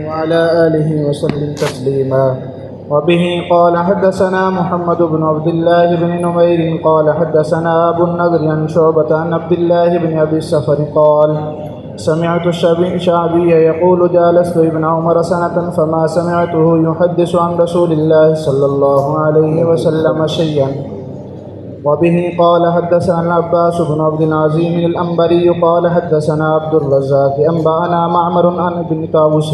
وعلى آله وسلم تسليما. وبه قال حدثنا محمد بن عبد الله بن نمير قال حدثنا أبو النضر عن شعبة عن عبد الله بن أبي السفر قال سمعت الشعبي يقول جالست ابن عمر سنة فما سمعته يحدث عن رسول الله صلى الله عليه وسلم شيئا. وبه قال حدثنا العباس بن عبد العظيم الأنبري قال حدثنا عبد الرزاق أنبأنا معمر عن ابن طاووس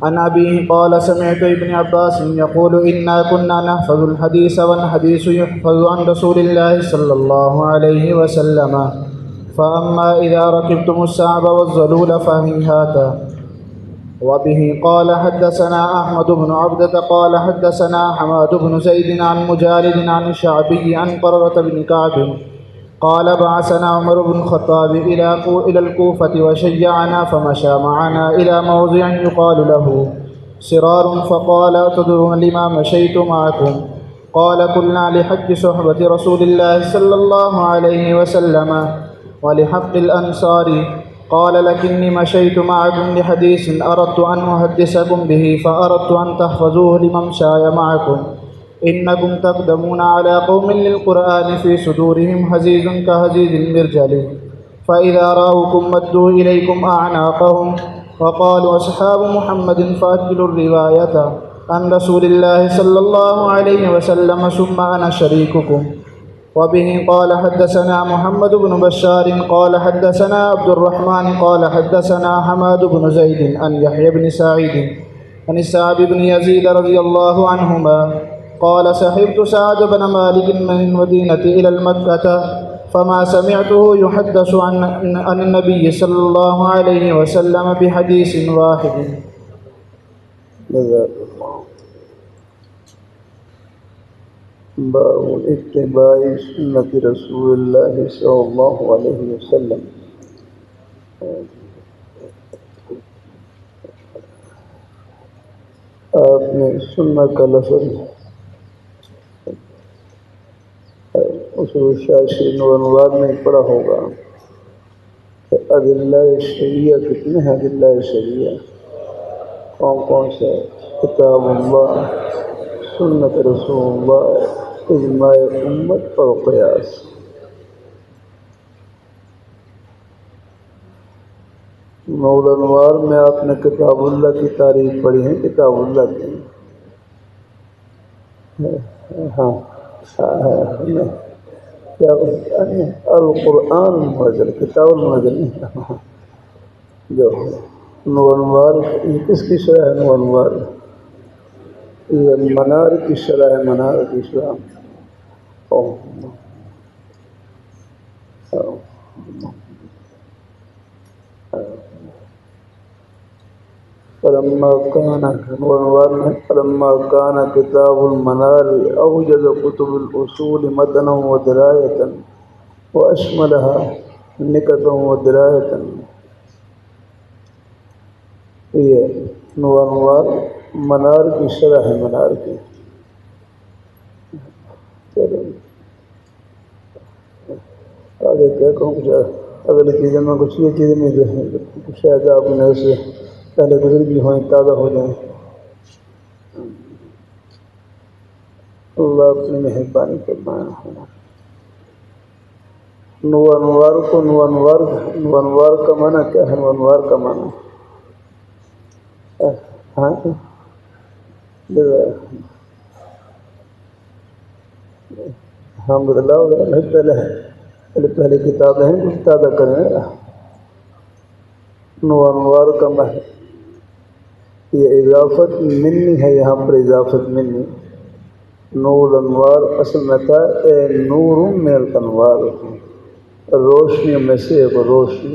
عن أبيه قال سمعت ابن عباس يقول إنا كنا نحفظ الحديث والحديث يحفظ عن رسول الله صلى الله عليه وسلم فأما إذا ركبتم الصعب والظلول فهيهاتا. وبه قال حدثنا أحمد بن عبدة قال حدثنا حماد بن زيد عن مجالد عن الشعبي عن قرة بن كعب قال بعثنا عمر بن الخطاب إلى الكوفة وشيعنا فمشى معنا إلى موضع يقال له سرار فقال تدرون لما مشيت معكم؟ قال كنا لحج صحبة رسول الله صلى الله عليه وسلم ولحق الأنصار. قال لكني مشيت معكم لحديث أردت أن أحدثكم به فأردت أن تحفظوه لممشاي معكم. إنكم تقدمون على قوم للقرآن في صدورهم حزيز كحزيز المرجل فإذا رأوكم مدوا إليكم أعناقهم وقالوا أصحاب محمد فأجلوا الرواية عن رسول الله صلى الله عليه وسلم ثم أنا شريككم. وبه قال حدثنا محمد بن بشار قال حدثنا عبد الرحمن قال حدثنا حماد بن زيد عن يحيى بن سعيد عن السعد بن يزيد رضي الله عنهما قال صحبت سعد بن مالك من المدينة إلى المكة فما سمعته يحدث عن النبي صلى الله عليه وسلم بحديث واحد. باب اتباع سنت رسول اللہ صلی اللہ علیہ وسلم. آپ نے سنت کا لفظ اصول شاشی نوانواد میں پڑھا ہوگا کہ ادلہ شریعہ کتنے ہیں؟ ادلہ شریعہ کون کون سے؟ کتاب اللہ، سنت رسول اللہ، اجماع امت اور قیاس. نور الانوار میں آپ نے کتاب اللہ کی تعریف پڑھی ہے. کتاب اللہ کی کیا القرآن المنزل، کتاب المنزل جو نور الانوار یہ کس کی شرح ہے؟ نور الانوار یہ منار کی شرح ہے، منار کی شرح. فلما كان عنوان میں فلما كان كتاب المنار أوجز كتب الأصول متنا ودراية وأشملها نكتا ودراية. یہ عنوان منار کی شرح ہے، منار کی. چلو آگے کیا کہوں؟ کچھ اگلی چیزیں میں کچھ یہ چیزیں نہیں جو ہیں شاید آپ نے اسے پہلے گزر بھی ہوئیں، تازہ ہو جائیں. اللہ اپنی مہربانی فرمائے. نوانوار کو نوانوار کا معنی کیا ہے؟ نوانوار کا معنی الحمدللہ پہلے کتابیں ہیں کچھ تازہ کریں. نوانوار کا معنی یہ اضافت منی ہے، یہاں پر اضافت منی. نور الانوار اصل میں تھا اے نور من الانوار، روشنی میں سے ایک روشنی.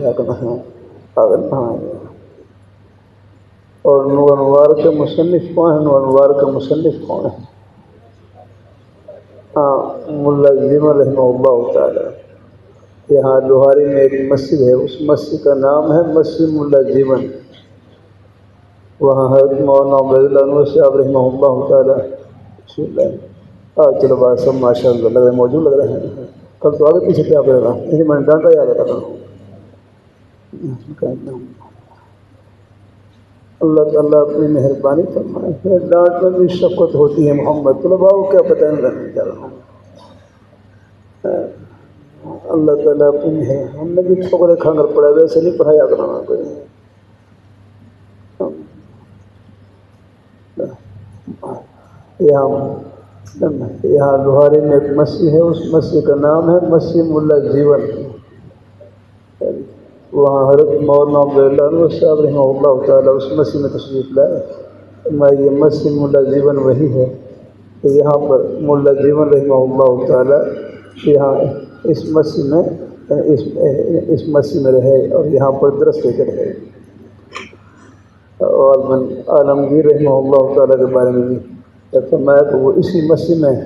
اور نور انوار کے مصنف کون ہیں؟ نور انوار کے مصنف کون ہیں؟ ملا جیمن رحمہ اللہ تعالی. یہاں لوہاری میں ایک مسجد ہے، اس مسجد کا نام ہے مسجد ملا جیمن. وہاں حضرت مولانا عبید اللہ عنہ صاحب رحمہ اللہ تعالی. چلو بات سب ماشاء اللہ لگ رہے ہیں، موجود لگ رہے ہیں. کل تو آگے پیچھے کیا کرے گا؟ میں نے ڈانٹا یاد رکھا. اللہ تعالیٰ اپنی مہربانی فرمائے. پھر ڈانٹ میں بھی شفقت ہوتی ہے محمد طلباء کو کیا پتہ نہیں کرنے جا رہا ہوں. اللہ تعالیٰ اپنی ہے. ہم نے بھی ٹھوکرے کھا کر پڑھا, ویسے نہیں پڑھایا کرانا کوئی. یہاں لوہاری میں ایک مسجد ہے, اس مسجد کا نام ہے مسجد ملا جیون. وہاں حضرت مولانا عبداللہ صاحب رحمہ اللہ تعالیٰ اس مسجد میں تشریف لائے. میں یہ مسجد ملا جیون وہی ہے. یہاں پر ملا جیون رحمہ اللہ تعالیٰ یہاں اس مسجد میں رہے اور یہاں پر درس دے کر رہے. اور عالمگیر رحمہ اللہ تعالیٰ کے بارے میں بھی فرمایا تو وہ اسی مسجد میں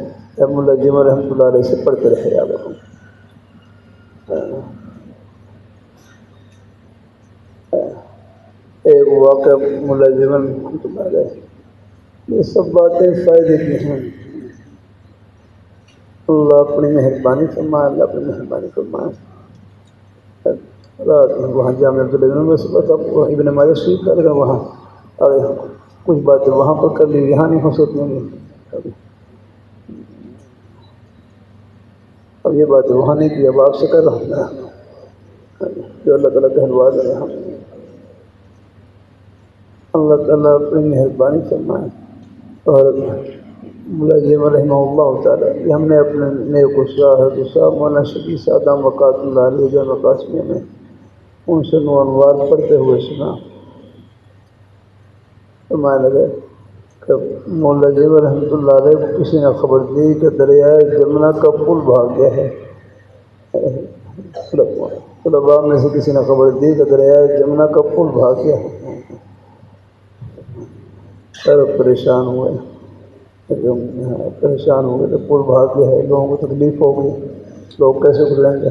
ملا جیون رحمۃ اللہ علیہ سے پڑھتے رہے. یاد رکھوں ایک واقعہ ملا جیون رحمۃ اللہ علیہ, یہ سب باتیں فائدے کی ہیں. اللہ اپنی مہربانی فرمائے, اللہ اپنی مہربانی فرمائے. رات میں وہاں جامع عبداللہ میں صبح ابن ماجہ شریف کا لگا, وہاں کچھ باتیں وہاں پر کر لی, یہاں نہیں ہو سکتی ہیں. اب یہ باتیں وہاں نہیں کی, اب آپ سے کر رہا ہوں جو اللہ تعالیٰ کہلوا دے رہا ہوں. اللہ تعالیٰ اپنی مہربانی فرمائے. اور ملا جیون رحمہ اللہ تعالیٰ یہ ہم نے اپنے نیک صاحب مولانا شفیع صاحب وقات اللہ علیہ جان قاسمیہ میں ان سے نوانوار پڑھتے ہوئے سنا. فرمانے لگے کہ مولا جیون رحمۃ اللہ علیہ کو کسی نے خبر دی کہ دریائے جمنا کا پل بھاگ گیا ہے. طلباء میں سے کسی نے خبر دی کہ دریائے جمنا کا پل بھاگ گیا ہے. سر پریشان ہوئے تو پل بھاگ گیا ہے, لوگوں کو تکلیف ہو گئی, لوگ کیسے گزریں گے.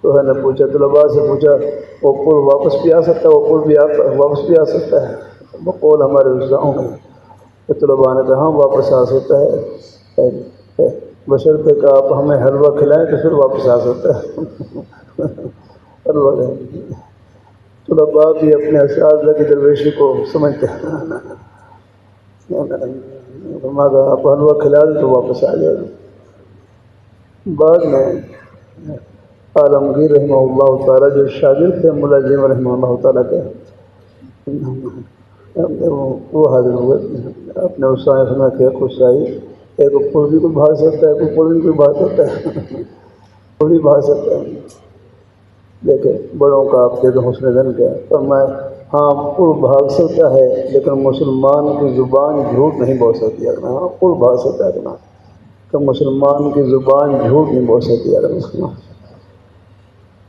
تو ہے نے پوچھا, طلباء سے پوچھا وہ پل واپس بھی آ سکتا ہے, وہ پل بھی واپس بھی آ سکتا ہے. وہ قول ہمارے رضاؤں میں کہ طلباء نے کہا ہاں واپس آ سکتا ہے, بشرطے کہ آپ ہمیں حلوہ کھلائیں تو پھر واپس آ سکتا ہے. حلوہ طلباء بھی اپنے اساتذہ کی درویشی کو سمجھتے ہیں. آپ حلوہ کھلا دیں تو واپس آ جائے. بعد میں عالمگیر رحمہ اللہ تعالیٰ جو شاگرد تھے ملا جیون رحمہ اللہ تعالیٰ کے, وہ حاضر ہوئے. اپنے اسائے سنا کہ کچھ آئی, ایک پل بھی کوئی بھاگ سکتا ہے, کوئی پل بھی کوئی بھاگ سکتا ہے, پل بھی بھاگ سکتا ہے. دیکھیں بڑوں کا آپ دیکھیں حسن دن کا. فرمایا ہاں پل بھاگ سکتا ہے لیکن مسلمان کی زبان جھوٹ نہیں بول سکتی. ہاں پل بھاگ سکتا ہے اتنا کہ مسلمان کی زبان جھوٹ نہیں بول سکتی.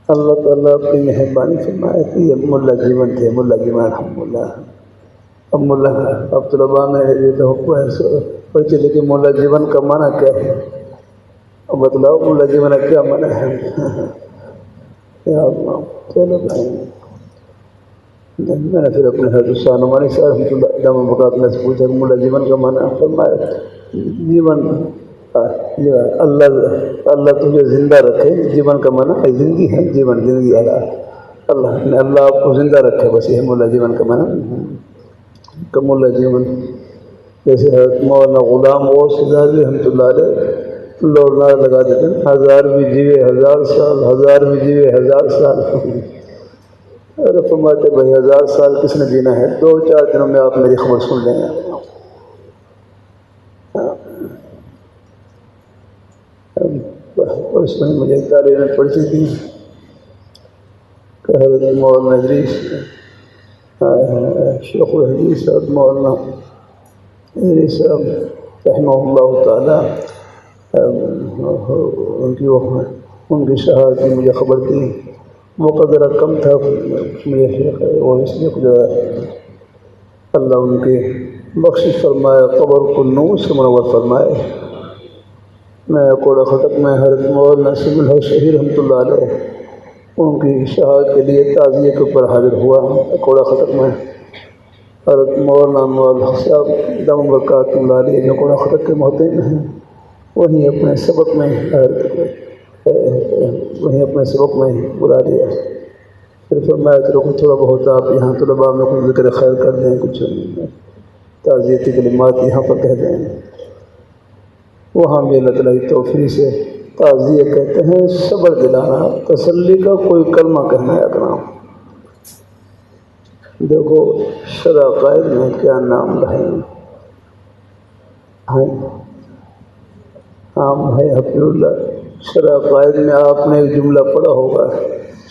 اللہ تعالیٰ اپنی مہربانی فرمائے کہ یہ ملا جیون تھے, ملا جیون الحمدللہ. اب ملا اب طلباء میں یہ توقع ہے پڑھتے لیکن ملا جیون کا معنی کیا ہے, اب بتلاؤ ملا جیون کا کیا معنی ہے. یا اللہ چلو بھائی, میں نے پھر اپنے حضرت شاہ نعمانی صاحب رحمۃ اللہ علامہ بقات میں سے پوچھا کہ ملا جیون کا معنی. فرمایا جیون اللہ تجھے زندہ رکھے. جیون کا معنی ہے زندگی ہے, جیون زندگی. اللہ آپ کو زندہ رکھے, بس یہ ملا جیون کا معنی. کہ ملا جیون جیسے حضرت مولانا غلام غوث غازی رحمۃ اللہ علیہ لوڑنا لگا دیتے ہیں, 1000 بھی جیوے 1000 سال, 1000 بھی جیوے 1000 سال. ارے فرماتے بھائی 1000 سال کس نے جینا ہے, 2-4 دنوں میں آپ میری خبر سن لیں گے. اس میں مجھے تعلیم پڑھتی تھی کہ حضرت مولانا ادریس شیخ الحدیث صاحب مولانا ادریس صاحب رحمہ اللہ تعالیٰ ان کی شہادت کی مجھے خبر تھی. موقع ذرا کم تھا مجھے شیخ وہ اس لیے خدا اللہ ان کی بخشش فرمائے, قبر کو نور سے منور فرمائے. میں کوڑا خٹک میں حضرت مولانا نصیب الحق شہید رحمۃ اللہ علیہ ان کی شہادت کے لیے تعزیے کے اوپر حاضر ہوا. کوڑا خٹک میں حضرت مولانا مولانا صاحب دم برکات اللہ علیہ جو کوڑا خٹک کے محتم ہیں, وہیں اپنے سبق میں وہیں اپنے سبق میں بلا لیا. پھر فرمایا چلو کچھ تھوڑا بہت آپ یہاں طلباء میں کچھ ذکر خیر کر دیں، کچھ تعزیتی کلمات یہاں پر کہہ دیں. وہاں بھی اللہ تعالیٰ کی توفیق سے تعزیہ کہتے ہیں صبر دلانا، تسلی کا کوئی کلمہ کہنا ہے اکرام. دیکھو شرع قائد میں کیا نام رہے ہیں. ہاں بھائی حفیظ اللہ، شرع قائد میں آپ نے ایک جملہ پڑھا ہوگا،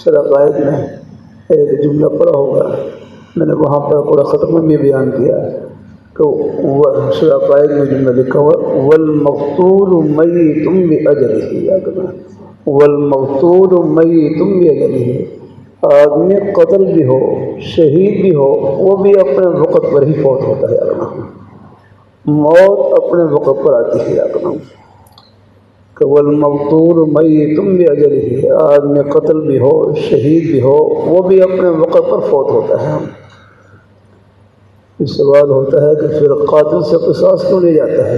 شرع قائد میں ایک جملہ پڑھا ہوگا. میں نے وہاں پر پورا ختم میں بھی بیان کیا تو شرع قائد میں جملہ لکھا ہوا والمقتول میت بأجلہ، والمقتول میت بأجلہ. آدمی قتل بھی ہو شہید بھی ہو وہ بھی اپنے وقت پر ہی فوت ہوتا ہے. موت اپنے وقت پر آتی ہے. کہ والمقتول میت بأجلہ، آدمی قتل بھی ہو شہید بھی ہو وہ بھی اپنے وقت پر فوت ہوتا ہے. اس سوال ہوتا ہے کہ پھر قاتل سے قصاص کیوں لیا جاتا ہے؟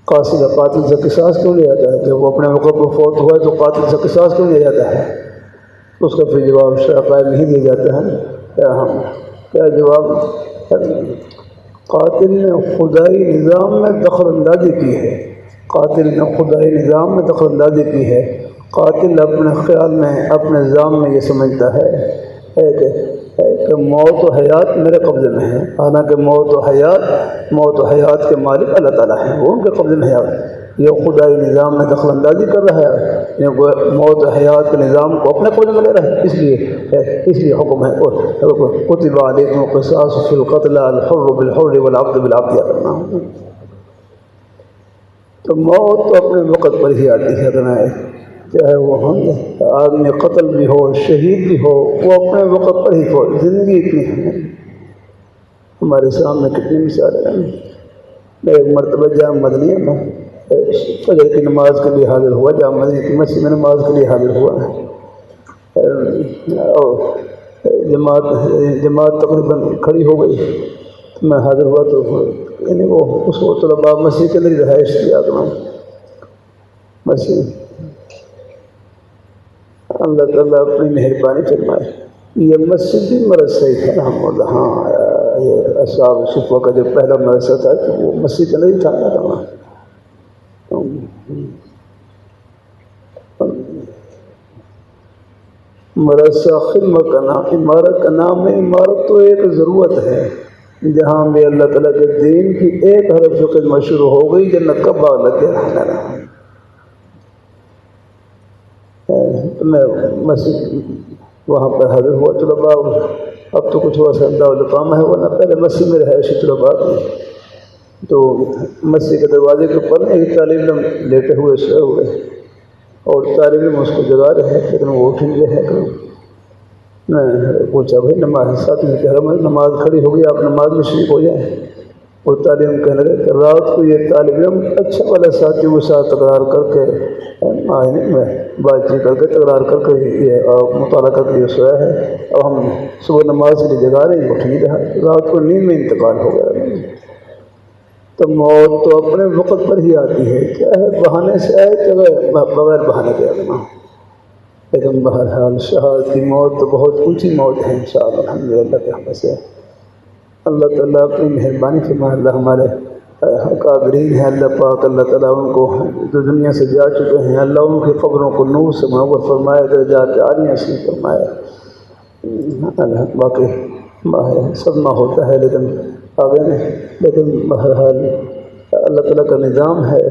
قاتل سے قصاص کیوں لیا جاتا ہے؟ جب وہ اپنے وقت پر فوت ہوا ہے تو قاتل سے قصاص کیوں لیا جاتا ہے؟ اس کا پھر جواب شرع قائد نہیں دیا جاتا ہے. کیا جواب؟ قاتل نے خدائی نظام میں دخل اندازی کی ہے. قاتل نے خدائی نظام میں دخل اندازی کی ہے. قاتل اپنے خیال میں اپنے نظام میں یہ سمجھتا ہے کہ موت و حیات میرے قبضے میں ہے، حالانکہ موت و حیات کے مالک اللہ تعالیٰ ہیں، وہ ان کے قبضے میں ہے. یہ خدائی نظام میں دخل اندازی کر رہا ہے، موت و حیات کے نظام کو اپنے قبضے میں لے رہا ہے. اس لیے حکم ہے کتب علیکم القصاص فی القتل الحر بالحر والعبد بالعبد کرنا. تو موت تو اپنے وقت پر ہی آتی ہے. چاہے وہ آدمی قتل بھی ہو شہید بھی ہو وہ اپنے وقت پر ہی فوت. زندگی اتنی ہے، ہمارے سامنے کتنی مثالیں ہیں. میں ایک مرتبہ جامع مدنیہ میں فجر کی نماز کے لیے حاضر ہوا، جامع مدنیہ کی مسجد میں نماز کے لیے حاضر ہوا. اور جماعت تقریباً کھڑی ہو گئی. میں حاضر ہوا تو یعنی وہ اس وقت طلباء مسجد کے اندر رہائش کیا کروں. مسجد اللہ تعالیٰ اپنی مہربانی فرمائے. یہ مسجد بھی مدرسہ ہی تھا نا. ہاں یہ اصحاب صفوہ کا جو پہلا مدرسہ تھا تو وہ مسجد کے اندر ہی تھا. مدرسہ خدمت کا نام، عمارت کا نام ہے. عمارت تو ایک ضرورت ہے جہاں میں اللہ تعالیٰ کے دین کی ایک حرف سے خدمت شروع ہو گئی جنت کا باغ لگ گیا. میں مسجد وہاں پر حاضر ہوا. طلباء اب تو کچھ ویسا انداز ہے ورنہ پہلے مسجد میں رہائشی طلباء تھے. تو مسجد کے دروازے کے اوپر ایک طالب علم لیٹے ہوئے سوئے ہوئے اور طالب علم اس کو جگا رہے ہیں لیکن وہ اٹھ نہیں رہے. میں پوچھا بھائی نماز ساتھ میں کہہ رہا ہوں نماز کھڑی ہو گئی آپ نماز میں شریک ہو جائیں. وہ طالب علم کہنے لگے کہ رات کو یہ طالب علم اچھا والا ساتھی کے ساتھ تکرار کر کے میں بات چیت کر کے تکرار کر کے یہ مطالعہ کر کے یہ سویا ہے اور ہم صبح نماز کے لیے جگا رہے ہیں اٹھ نہیں رہا. رات کو نیند میں انتقال ہو گیا. تو موت تو اپنے وقت پر ہی آتی ہے، چاہے بہانے سے آئے چاہے بغیر بہانے کے آنا. لیکن بہرحال شہادت کی موت تو بہت اونچی موت ہے انشاءاللہ الحمدللہ کے حمد سے. اللہ تعالیٰ اپنی مہربانی فرمائے. اللہ ہمارے اکابرین ہیں اللہ پاک، اللہ تعالیٰ ان کو جو دنیا سے جا چکے ہیں اللہ ان کی قبروں کو نور سے منور فرمائے، درجات عالیہ نصیب فرمائے. باقی صدمہ ہوتا ہے لیکن آگے نہیں. لیکن بہرحال اللہ تعالیٰ کا نظام ہے،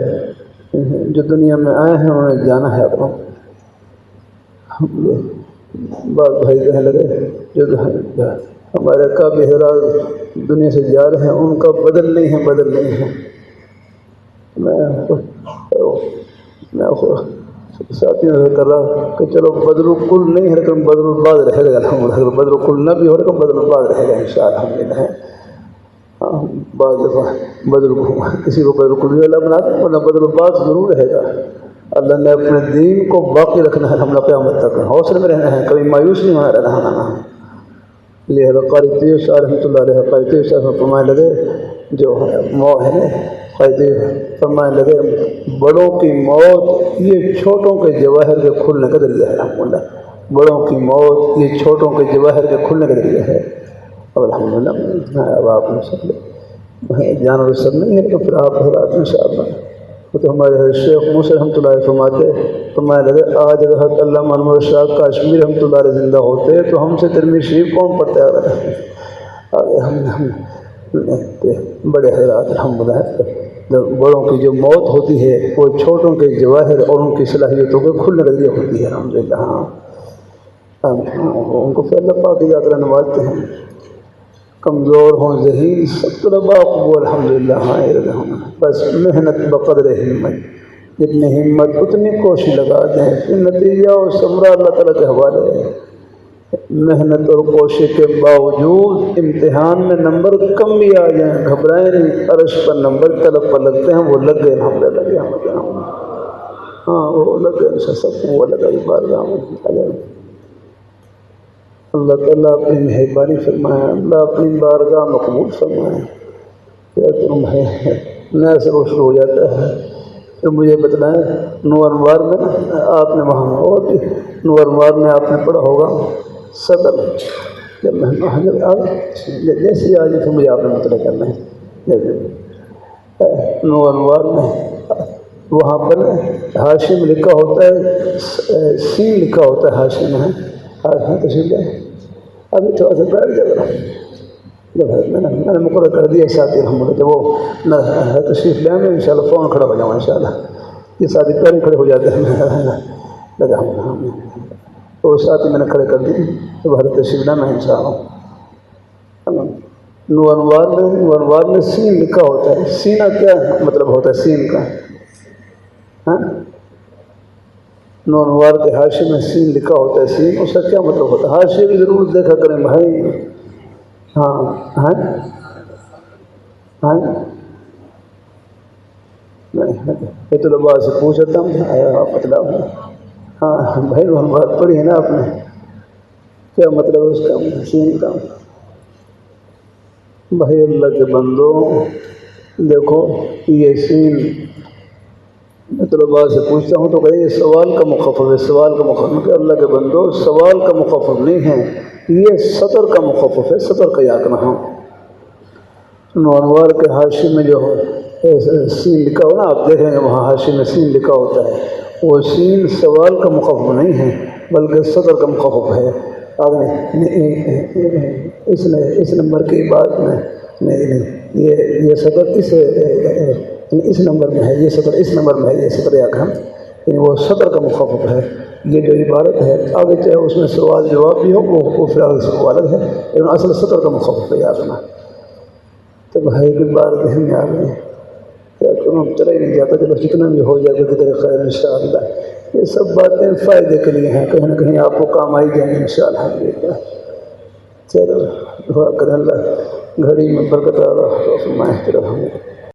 جو دنیا میں آئے ہیں انہیں جانا ہے. اپنا بعض بھائی کہنے لگے جو ہمارے کعبہ حراء دنیا سے جا رہے ہیں ان کا بدل نہیں ہے. میں ساتھیوں سے کر رہا کہ چلو بدر الکل نہیں ہے لیکن بدر البعض رہے گا. الحمدللہ بدر الکل نہ بھی ہو لیکن بدر البعض رہے گا انشاءاللہ الحمدللہ. بعض دفعہ بدر کسی کو بدر الکل بھی اللہ بناتے ہیں ورنہ بدر البعض ضرور رہے گا. اللہ نے اپنے دین کو باقی رکھنا ہے، ہم نے قیامت تک حوصلے میں رہنا ہے، کبھی مایوس نہیں ہونا رہنا. لہذا قاری طیب شاہ رحمۃ اللہ علیہ قاری طیب شاہ فرمانے لگے جو ہے موت ہے فرمانے لگے بڑوں کی موت یہ چھوٹوں کے جواہر کے کھلنے کا ذریعہ ہے. الحمدللہ بڑوں کی موت یہ چھوٹوں کے جواہر کے کھلنے کا ذریعہ ہے. اب الحمدللہ اب آپ نے سب جانور سب نہیں ہے تو پھر آپ حضرات ان شاء اللہ. وہ تو ہمارے شیخ موسی رحمۃ اللہ علیہ فرماتے لگے آج حضرت علامہ انور شاہ کاشمیر رحمۃ اللہ علیہ زندہ ہوتے تو ہم سے ترمذی شریف کون پڑھتا ہے. ہم بڑے حضرات الحمدللہ بڑوں کی جو موت ہوتی ہے وہ چھوٹوں کے جواہر اور ان کی صلاحیتوں کے کھلنے کا ذریعہ ہوتی ہے. الحمدللہ ان کو پھر اللہ پاک کی ذات نوازتے ہیں. کمزور ہوں ذہین سب طلباء کو الحمدللہ بس محنت بقدر ہمت جتنی ہمت اتنی کوشش لگا دیں پھر نتیجہ اور ثمرہ اللہ تعالیٰ کے حوالے ہے. محنت اور کوشش کے باوجود امتحان میں نمبر کم بھی آ جائیں گھبرائیں نہیں. عرش پر نمبر طلب پر لگتے ہیں وہ لگ گئے الحمدللہ لگے ہاں وہ لگ گئے سب کو وہ لگا بارگاہ میں. اللہ تعالیٰ اپنی مہربانی فرمائے اللہ اپنی بارگاہ مقبول فرمائے. کیا تم ہے نیا سے وہ شروع ہو جاتا ہے. پھر مجھے بتلائیں نور انوار میں آپ نے وہاں اور نور انوار میں آپ نے پڑھا ہوگا صدر جب جیسے آج تو مجھے آپ نے مطلع کرنا ہے. نور انوار میں وہاں پر حاشی میں لکھا ہوتا ہے سین لکھا ہوتا ہے حاشی میں تشریف لیں ابھی تھوڑا سا بیٹھ جائے گا جب میں نے مقرر کر دیا ساتھی الحمدللہ جب وہ تشریف لیں میں انشاءاللہ فون کھڑا ہو جاؤں انشاءاللہ. یہ ساتھی پہلے کھڑے ہو جاتے ہیں لگا تو ساتھی میں نے کھڑے کر دی تو حضرت تشریف لیں میں انشاءاللہ. نوانوار میں سین لکھا ہوتا ہے. سینہ کیا مطلب ہوتا ہے سین کا؟ نوانوار کے حاشی میں سین لکھا ہوتا ہے. سین اس کا کیا مطلب ہوتا ہے؟ حاشی بھی ضرور دیکھا کریں بھائی. ہاں یہ تو لبا سے پوچھتا ہوں مطلب ہاں بھائی نوانوار پڑھی ہے نا آپ نے کیا مطلب اس کا سین کا؟ بھائی اللہ کے بندو دیکھو یہ سین میں طلباء سے پوچھتا ہوں تو کہتے یہ سوال کا مخفف ہے. سوال کا مخفف کہ اللہ کے بندو سوال کا مخفف نہیں ہے یہ سطر کا مخفف ہے. سطر کا یاد رکھنا. نوانوار کے حاشی میں جو سین لکھا ہو نا آپ دیکھیں گے وہاں حاشی میں سین لکھا ہوتا ہے وہ سین سوال کا مخفف نہیں ہے بلکہ سطر کا مخفف ہے. اس نمبر کی بات میں نہیں یہ سطر اس نمبر میں ہے یہ سطر اس نمبر میں ہے یہ سطر یاد ہے وہ سطر کا مخفف ہے. یہ جو عبارت ہے آگے چاہے اس میں سوال جواب بھی ہو وہ فی الحال وہ الگ ہے لیکن اصل سطر کا مخفف ہے یاد رکھنا. تو بھائی کی بات ذہن میں آ گئی کیا ہم چلا ہی نہیں جاتا چلو جتنا بھی ہو جائے گا کتنے خیر انشاءاللہ. یہ سب باتیں فائدے کے لیے ہیں کہیں نہ کہیں آپ کو کام آئی جائیں گے انشاءاللہ. چلو دعا کریں اللہ گھڑی میں برکت آ رہا